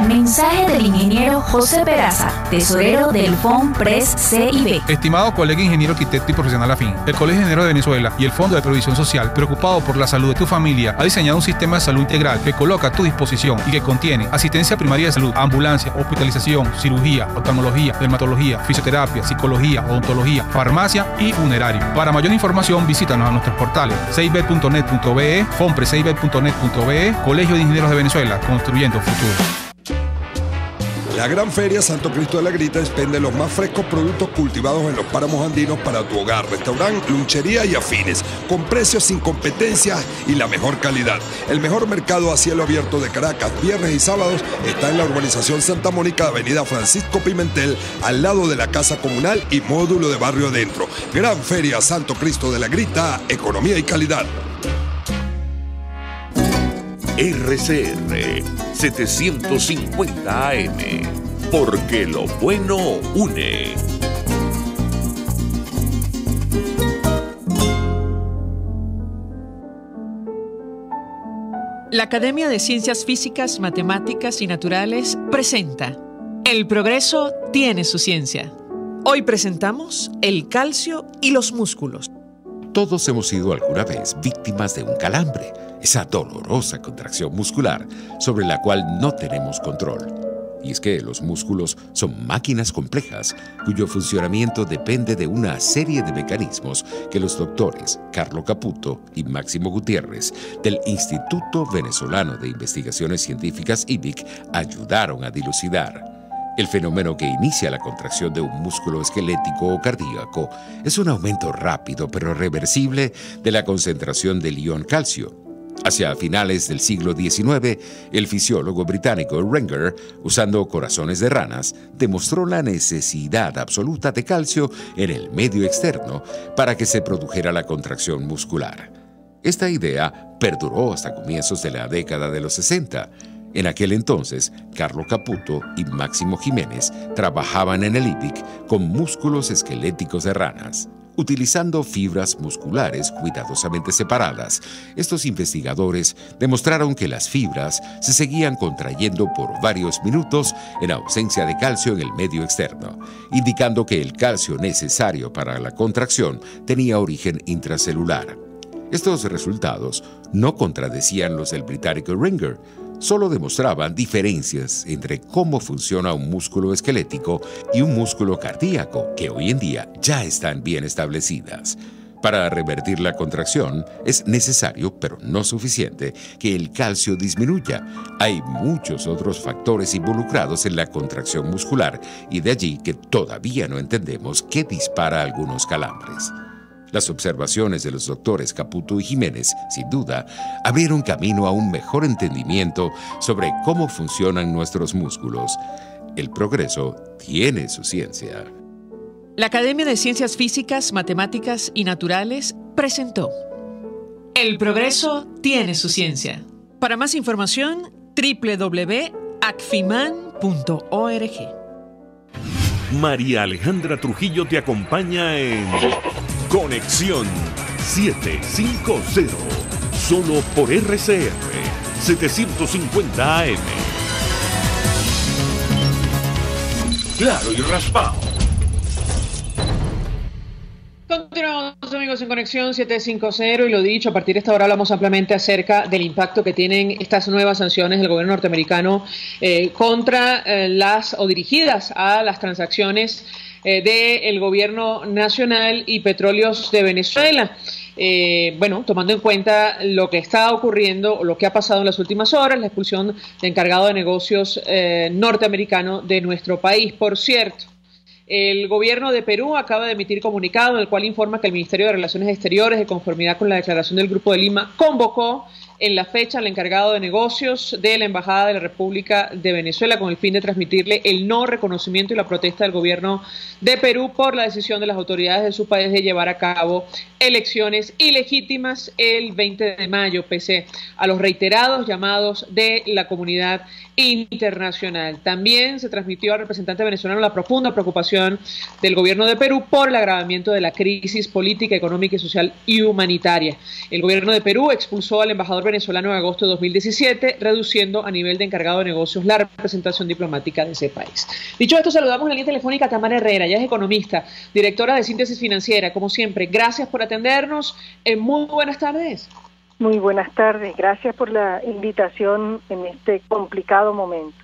Mensaje del ingeniero José Peraza, tesorero del FOMPRES CIB. Estimado colega ingeniero, arquitecto y profesional afín, el Colegio de Ingenieros de Venezuela y el Fondo de Previsión Social, preocupado por la salud de tu familia, ha diseñado un sistema de salud integral que coloca a tu disposición y que contiene asistencia primaria de salud, ambulancia, hospitalización, cirugía, oftalmología, dermatología, fisioterapia, psicología, odontología, farmacia y funerario. Para mayor información, visítanos a nuestros portales cib.net.be, fomprescib.net.be, Colegio de Ingenieros de Venezuela, construyendo futuro. La Gran Feria Santo Cristo de la Grita expende los más frescos productos cultivados en los páramos andinos para tu hogar, restaurante, lunchería y afines, con precios sin competencia y la mejor calidad. El mejor mercado a cielo abierto de Caracas, viernes y sábados, está en la urbanización Santa Mónica, avenida Francisco Pimentel, al lado de la Casa Comunal y módulo de Barrio Adentro. Gran Feria Santo Cristo de la Grita, economía y calidad. RCR 750 AM, porque lo bueno une. La Academia de Ciencias Físicas, Matemáticas y Naturales presenta El progreso tiene su ciencia. Hoy presentamos el calcio y los músculos. Todos hemos sido alguna vez víctimas de un calambre, esa dolorosa contracción muscular sobre la cual no tenemos control. Y es que los músculos son máquinas complejas cuyo funcionamiento depende de una serie de mecanismos que los doctores Carlo Caputo y Máximo Gutiérrez del Instituto Venezolano de Investigaciones Científicas IVIC ayudaron a dilucidar. El fenómeno que inicia la contracción de un músculo esquelético o cardíaco es un aumento rápido pero reversible de la concentración del ion calcio. Hacia finales del siglo XIX, el fisiólogo británico Renger, usando corazones de ranas, demostró la necesidad absoluta de calcio en el medio externo para que se produjera la contracción muscular. Esta idea perduró hasta comienzos de la década de los 60. En aquel entonces, Carlo Caputo y Máximo Jiménez trabajaban en el IVIC con músculos esqueléticos de ranas. Utilizando fibras musculares cuidadosamente separadas, estos investigadores demostraron que las fibras se seguían contrayendo por varios minutos en ausencia de calcio en el medio externo, indicando que el calcio necesario para la contracción tenía origen intracelular. Estos resultados no contradecían los del británico Ringer, solo demostraban diferencias entre cómo funciona un músculo esquelético y un músculo cardíaco, que hoy en día ya están bien establecidas. Para revertir la contracción es necesario, pero no suficiente, que el calcio disminuya. Hay muchos otros factores involucrados en la contracción muscular y de allí que todavía no entendemos qué dispara algunos calambres. Las observaciones de los doctores Caputo y Jiménez, sin duda, abrieron camino a un mejor entendimiento sobre cómo funcionan nuestros músculos. El progreso tiene su ciencia. La Academia de Ciencias Físicas, Matemáticas y Naturales presentó El progreso tiene su ciencia. Para más información, www.acfiman.org. María Alejandra Trujillo te acompaña en Conexión 750, solo por RCR 750 AM. Claro y raspado. Continuamos, amigos, en Conexión 750 y lo dicho, a partir de esta hora hablamos ampliamente acerca del impacto que tienen estas nuevas sanciones del gobierno norteamericano contra las o dirigidas a las transacciones del gobierno nacional y petróleos de Venezuela. Bueno, tomando en cuenta lo que está ocurriendo o lo que ha pasado en las últimas horas, la expulsión del encargado de negocios norteamericano de nuestro país. Por cierto, el gobierno de Perú acaba de emitir comunicado en el cual informa que el Ministerio de Relaciones Exteriores, de conformidad con la declaración del Grupo de Lima, convocó en la fecha al encargado de negocios de la Embajada de la República de Venezuela con el fin de transmitirle el no reconocimiento y la protesta del gobierno de Perú por la decisión de las autoridades de su país de llevar a cabo elecciones ilegítimas el 20 de mayo, pese a los reiterados llamados de la comunidad internacional. También se transmitió al representante venezolano la profunda preocupación del gobierno de Perú por el agravamiento de la crisis política, económica, social y humanitaria. El gobierno de Perú expulsó al embajador venezolano en agosto de 2017, reduciendo a nivel de encargado de negocios la representación diplomática de ese país. Dicho esto, saludamos en la línea telefónica a Tamara Herrera, ella es economista, directora de Síntesis Financiera. Como siempre, gracias por atendernos. Muy buenas tardes. Muy buenas tardes, gracias por la invitación en este complicado momento.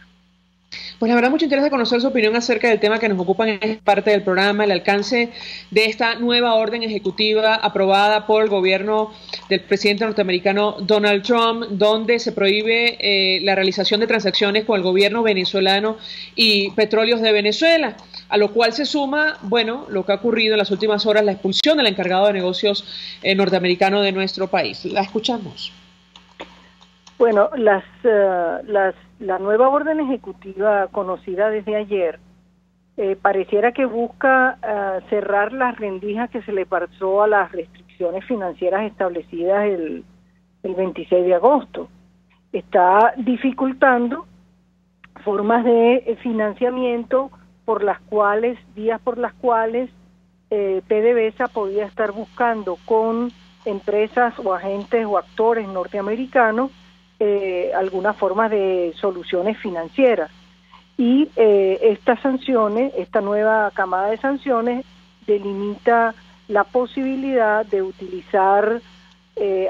Pues la verdad, mucho interés de conocer su opinión acerca del tema que nos ocupa en esta parte del programa, el alcance de esta nueva orden ejecutiva aprobada por el gobierno del presidente norteamericano Donald Trump, donde se prohíbe la realización de transacciones con el gobierno venezolano y petróleos de Venezuela, a lo cual se suma, bueno, lo que ha ocurrido en las últimas horas, la expulsión del encargado de negocios norteamericano de nuestro país. La escuchamos. Bueno, la nueva orden ejecutiva conocida desde ayer pareciera que busca cerrar las rendijas que se le pasó a las restricciones financieras establecidas el 26 de agosto. Está dificultando formas de financiamiento vías por las cuales PDVSA podía estar buscando con empresas o agentes o actores norteamericanos algunas formas de soluciones financieras. Y estas sanciones, esta nueva camada de sanciones, delimita la posibilidad de utilizar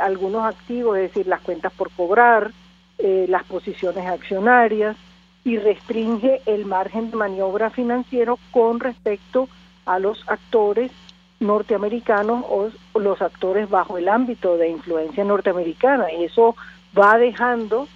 algunos activos, es decir, las cuentas por cobrar, las posiciones accionarias, y restringe el margen de maniobra financiero con respecto a los actores norteamericanos o los actores bajo el ámbito de influencia norteamericana. Y eso va dejando,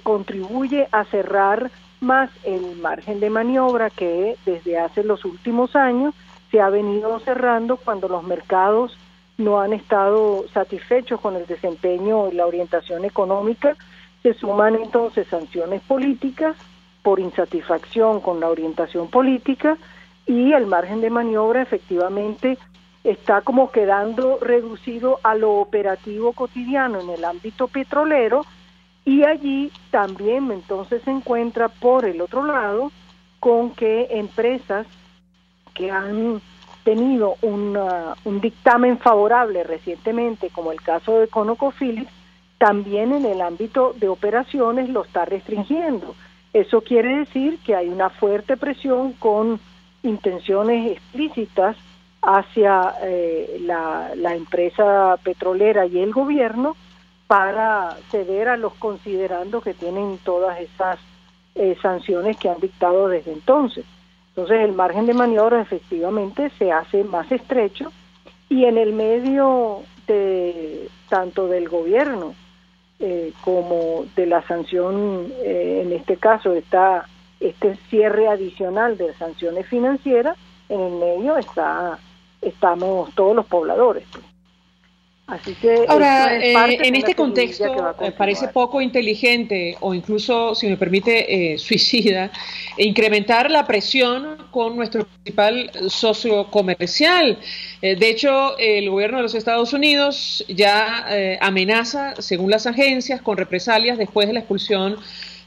contribuye a cerrar más el margen de maniobra que desde hace los últimos años se ha venido cerrando cuando los mercados no han estado satisfechos con el desempeño y la orientación económica. Se suman entonces sanciones políticas por insatisfacción con la orientación política, y el margen de maniobra efectivamente está como quedando reducido a lo operativo cotidiano en el ámbito petrolero, y allí también entonces se encuentra por el otro lado con que empresas que han tenido un dictamen favorable recientemente, como el caso de ConocoPhillips, también en el ámbito de operaciones lo está restringiendo. Eso quiere decir que hay una fuerte presión con intenciones explícitas hacia la empresa petrolera y el gobierno para ceder a los considerandos que tienen todas esas sanciones que han dictado desde entonces. Entonces el margen de maniobra efectivamente se hace más estrecho, y en el medio de tanto del gobierno como de la sanción, en este caso este cierre adicional de sanciones financieras, en el medio está estamos todos los pobladores, pues. Así que ahora, en este contexto parece poco inteligente o incluso, si me permite, suicida, incrementar la presión con nuestro principal socio comercial. De hecho, el gobierno de los Estados Unidos ya amenaza, según las agencias, con represalias después de la expulsión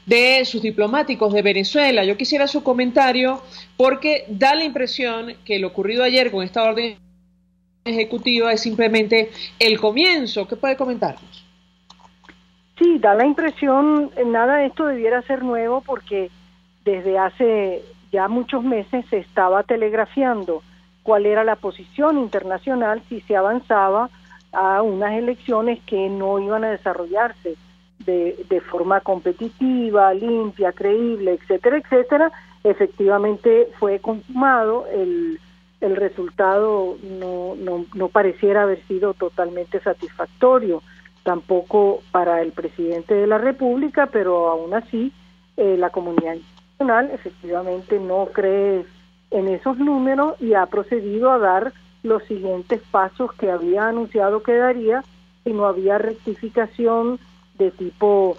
de sus diplomáticos de Venezuela. Yo quisiera su comentario porque da la impresión que lo ocurrido ayer con esta orden ejecutiva es simplemente el comienzo. ¿Qué puede comentarnos? Sí, da la impresión, nada de esto debiera ser nuevo porque desde hace ya muchos meses se estaba telegrafiando cuál era la posición internacional si se avanzaba a unas elecciones que no iban a desarrollarse de forma competitiva, limpia, creíble, etcétera, etcétera. Efectivamente fue consumado, el resultado no pareciera haber sido totalmente satisfactorio, tampoco para el presidente de la República, pero aún así la comunidad internacional efectivamente no cree en esos números y ha procedido a dar los siguientes pasos que había anunciado que daría si no había rectificación de tipo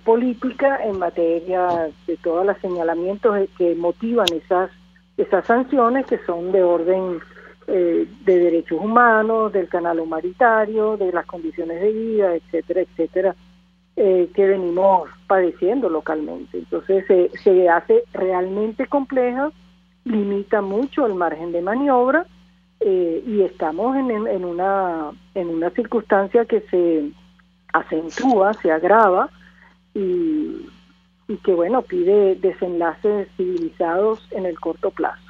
política en materia de todos los señalamientos que motivan esas sanciones, que son de orden de derechos humanos, del canal humanitario, de las condiciones de vida, etcétera, etcétera, que venimos padeciendo localmente. Entonces se hace realmente compleja, limita mucho el margen de maniobra y estamos en una circunstancia que se acentúa, se agrava y que, bueno, pide desenlaces civilizados en el corto plazo.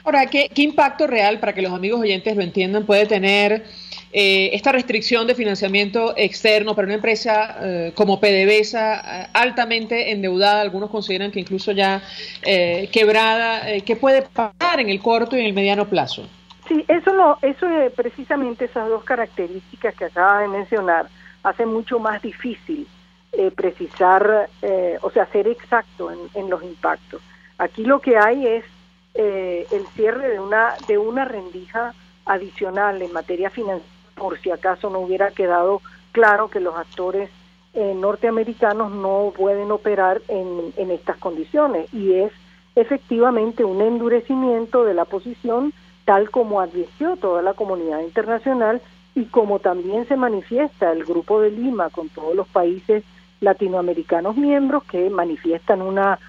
Ahora, ¿qué impacto real, para que los amigos oyentes lo entiendan, puede tener esta restricción de financiamiento externo para una empresa como PDVSA, altamente endeudada, algunos consideran que incluso ya quebrada? ¿Qué puede pasar en el corto y en el mediano plazo? Sí, eso es precisamente esas dos características que acaba de mencionar, hace mucho más difícil precisar, o sea, ser exacto en los impactos. Aquí lo que hay es el cierre de una rendija adicional en materia financiera, por si acaso no hubiera quedado claro que los actores norteamericanos no pueden operar en estas condiciones, y es efectivamente un endurecimiento de la posición tal como advirtió toda la comunidad internacional y como también se manifiesta el Grupo de Lima con todos los países latinoamericanos miembros que manifiestan una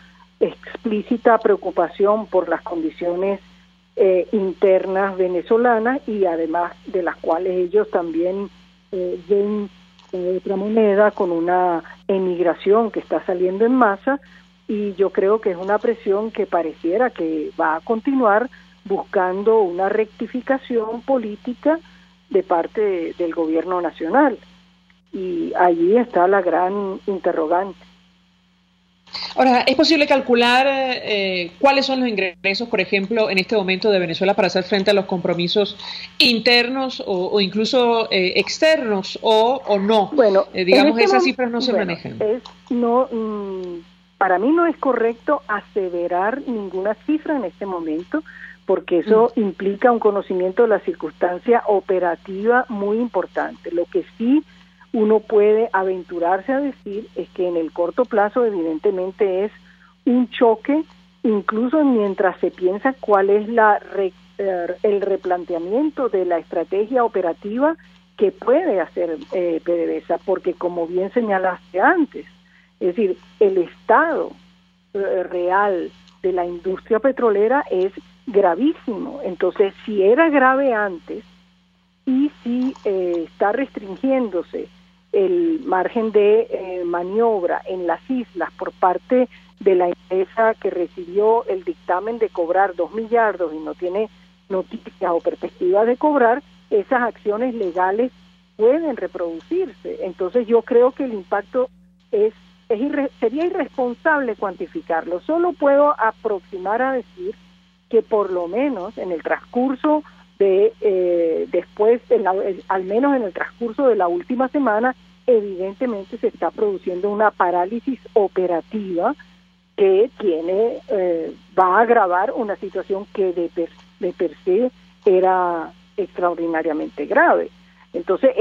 explícita preocupación por las condiciones internas venezolanas, y además de las cuales ellos también ven otra moneda con una emigración que está saliendo en masa, y yo creo que es una presión que pareciera que va a continuar buscando una rectificación política de parte del gobierno nacional, y allí está la gran interrogante. Ahora, ¿es posible calcular cuáles son los ingresos, por ejemplo, en este momento de Venezuela para hacer frente a los compromisos internos o incluso externos, o no? Bueno, digamos, esas cifras no se manejan. Para mí no es correcto aseverar ninguna cifra en este momento, porque eso implica un conocimiento de la circunstancia operativa muy importante. Lo que sí uno puede aventurarse a decir es que en el corto plazo evidentemente es un choque, incluso mientras se piensa cuál es el replanteamiento de la estrategia operativa que puede hacer PDVSA, porque como bien señalaste antes, es decir, el estado real de la industria petrolera es gravísimo. Entonces, si era grave antes y si está restringiéndose el margen de maniobra en las islas por parte de la empresa que recibió el dictamen de cobrar 2 millardos y no tiene noticias o perspectivas de cobrar, esas acciones legales pueden reproducirse. Entonces yo creo que el impacto sería irresponsable cuantificarlo. Solo puedo aproximar a decir que por lo menos en el transcurso al menos en el transcurso de la última semana, evidentemente se está produciendo una parálisis operativa que va a agravar una situación que de per se era extraordinariamente grave. Entonces,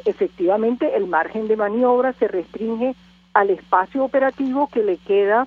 efectivamente, el margen de maniobra se restringe al espacio operativo que le queda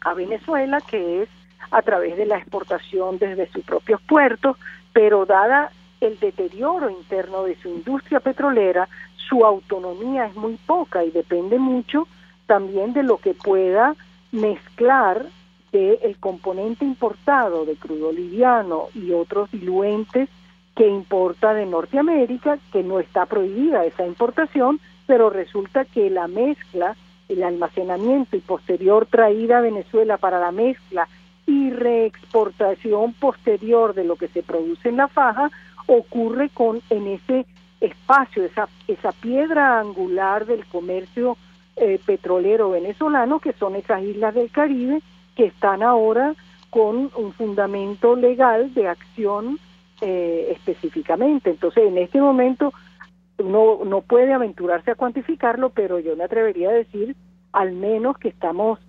a Venezuela, que es a través de la exportación desde sus propios puertos, pero dada el deterioro interno de su industria petrolera, su autonomía es muy poca y depende mucho también de lo que pueda mezclar del componente importado de crudo liviano y otros diluentes que importa de Norteamérica, que no está prohibida esa importación, pero resulta que la mezcla, el almacenamiento y posterior traída a Venezuela para la mezcla y reexportación posterior de lo que se produce en la faja ocurre en ese espacio, esa piedra angular del comercio petrolero venezolano, que son esas islas del Caribe, que están ahora con un fundamento legal de acción específicamente. Entonces, en este momento uno no puede aventurarse a cuantificarlo, pero yo me atrevería a decir al menos que estamos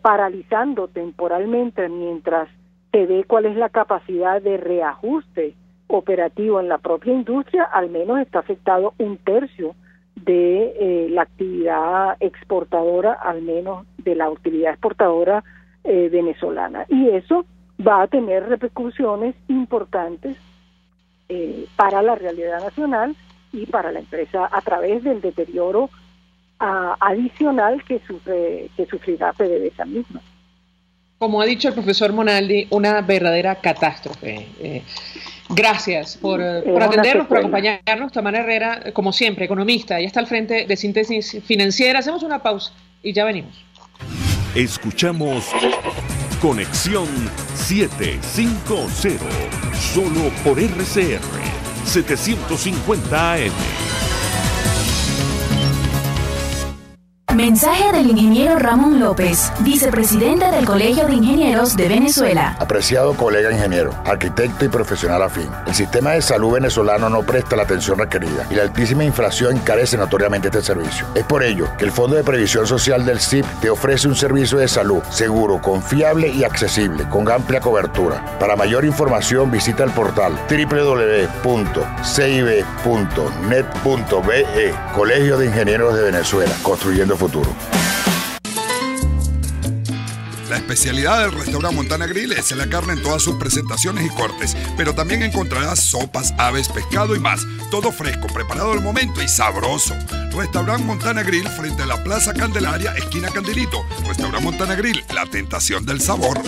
paralizando temporalmente mientras se ve cuál es la capacidad de reajuste operativo en la propia industria. Al menos está afectado 1/3 de la actividad exportadora, al menos de la utilidad exportadora venezolana, y eso va a tener repercusiones importantes para la realidad nacional y para la empresa a través del deterioro adicional que sufrirá PDVSA misma. Como ha dicho el profesor Monaldi, una verdadera catástrofe. Gracias por atendernos, por acompañarnos. Tamara Herrera, como siempre, economista, ya está al frente de Síntesis Financiera. Hacemos una pausa y ya venimos. Escuchamos Conexión 750, solo por RCR 750 AM. Mensaje del ingeniero Ramón López, vicepresidente del Colegio de Ingenieros de Venezuela. Apreciado colega ingeniero, arquitecto y profesional afín, el sistema de salud venezolano no presta la atención requerida y la altísima inflación encarece notoriamente este servicio. Es por ello que el Fondo de Previsión Social del CIP te ofrece un servicio de salud seguro, confiable y accesible, con amplia cobertura. Para mayor información visita el portal www.cib.net.be. Colegio de Ingenieros de Venezuela, construyendo futuro. La especialidad del restaurante Montana Grill es la carne en todas sus presentaciones y cortes, pero también encontrarás sopas, aves, pescado y más. Todo fresco, preparado al momento y sabroso. Restaurante Montana Grill frente a la Plaza Candelaria, esquina Candelito. Restaurante Montana Grill, la tentación del sabor.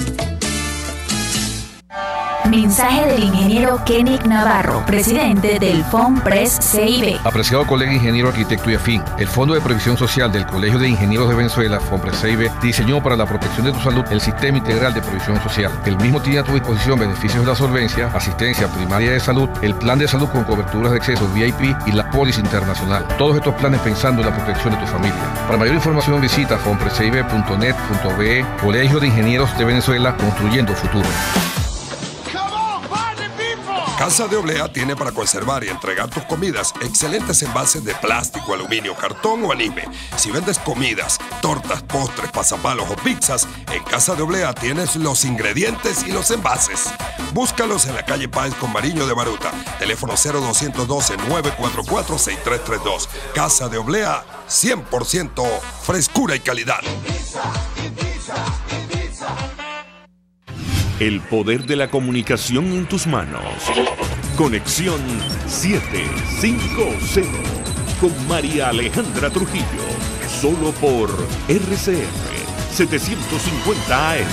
Mensaje del ingeniero Kenick Navarro, presidente del FOMPRES CIB. Apreciado colega ingeniero, arquitecto y afín, el Fondo de Previsión Social del Colegio de Ingenieros de Venezuela, FOMPRES CIB, diseñó para la protección de tu salud el Sistema Integral de Previsión Social. El mismo tiene a tu disposición beneficios de la solvencia, asistencia primaria de salud, el plan de salud con coberturas de acceso VIP y la póliza internacional. Todos estos planes pensando en la protección de tu familia. Para mayor información visita fomprescib.net.be. Colegio de Ingenieros de Venezuela, construyendo futuro. Casa de Oblea tiene para conservar y entregar tus comidas excelentes envases de plástico, aluminio, cartón o anime. Si vendes comidas, tortas, postres, pasapalos o pizzas, en Casa de Oblea tienes los ingredientes y los envases. Búscalos en la calle Páez con Mariño de Baruta. Teléfono 0212-944-6332. Casa de Oblea, 100% frescura y calidad. El poder de la comunicación en tus manos. Conexión 750 con María Alejandra Trujillo. Solo por RCR 750 AM.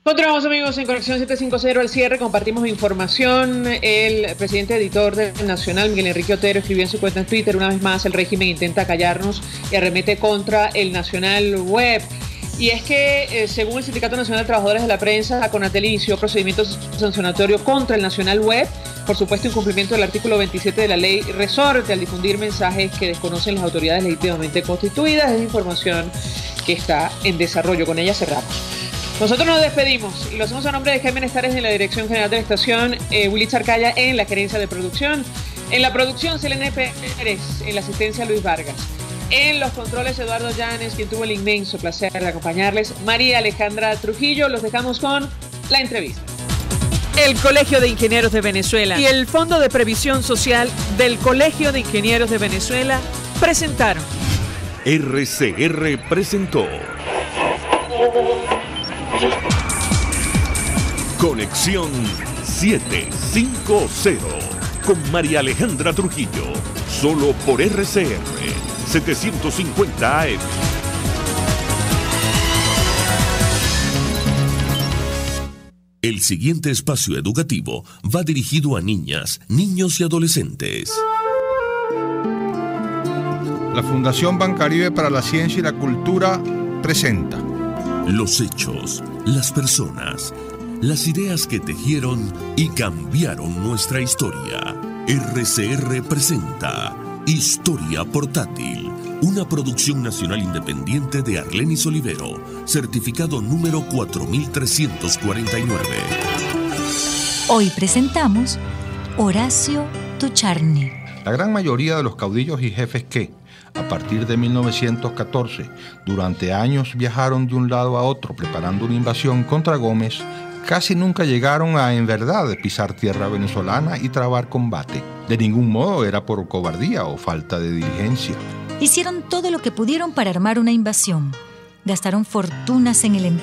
Continuamos, amigos, en Conexión 750 al cierre. Compartimos información. El presidente editor del Nacional, Miguel Enrique Otero, escribió en su cuenta en Twitter: una vez más el régimen intenta callarnos y arremete contra el Nacional Web. Y es que, según el Sindicato Nacional de Trabajadores de la Prensa, Conatel inició procedimientos sancionatorios contra el Nacional Web por supuesto incumplimiento del artículo 27 de la ley resorte al difundir mensajes que desconocen las autoridades legítimamente constituidas. Es información que está en desarrollo. Con ella cerramos. Nosotros nos despedimos y lo hacemos a nombre de Jaime Nestares en la Dirección General de la Estación, Willy Charcaya en la Gerencia de Producción, en la producción Selene Pérez, en la asistencia Luis Vargas. En los controles, Eduardo Llanes, quien tuvo el inmenso placer de acompañarles. María Alejandra Trujillo. Los dejamos con la entrevista. El Colegio de Ingenieros de Venezuela y el Fondo de Previsión Social del Colegio de Ingenieros de Venezuela presentaron. RCR presentó Conexión 750 con María Alejandra Trujillo, solo por RCR 750 AM. El siguiente espacio educativo va dirigido a niñas, niños y adolescentes. La Fundación Bancaribe para la Ciencia y la Cultura presenta los hechos, las personas, las ideas que tejieron y cambiaron nuestra historia. RCR presenta Historia Portátil, una producción nacional independiente de Arlenis Olivero, certificado número 4349. Hoy presentamos Horacio Tucharny. La gran mayoría de los caudillos y jefes que, a partir de 1914, durante años viajaron de un lado a otro preparando una invasión contra Gómez, casi nunca llegaron a, en verdad, pisar tierra venezolana y trabar combate. De ningún modo era por cobardía o falta de diligencia. Hicieron todo lo que pudieron para armar una invasión. Gastaron fortunas en el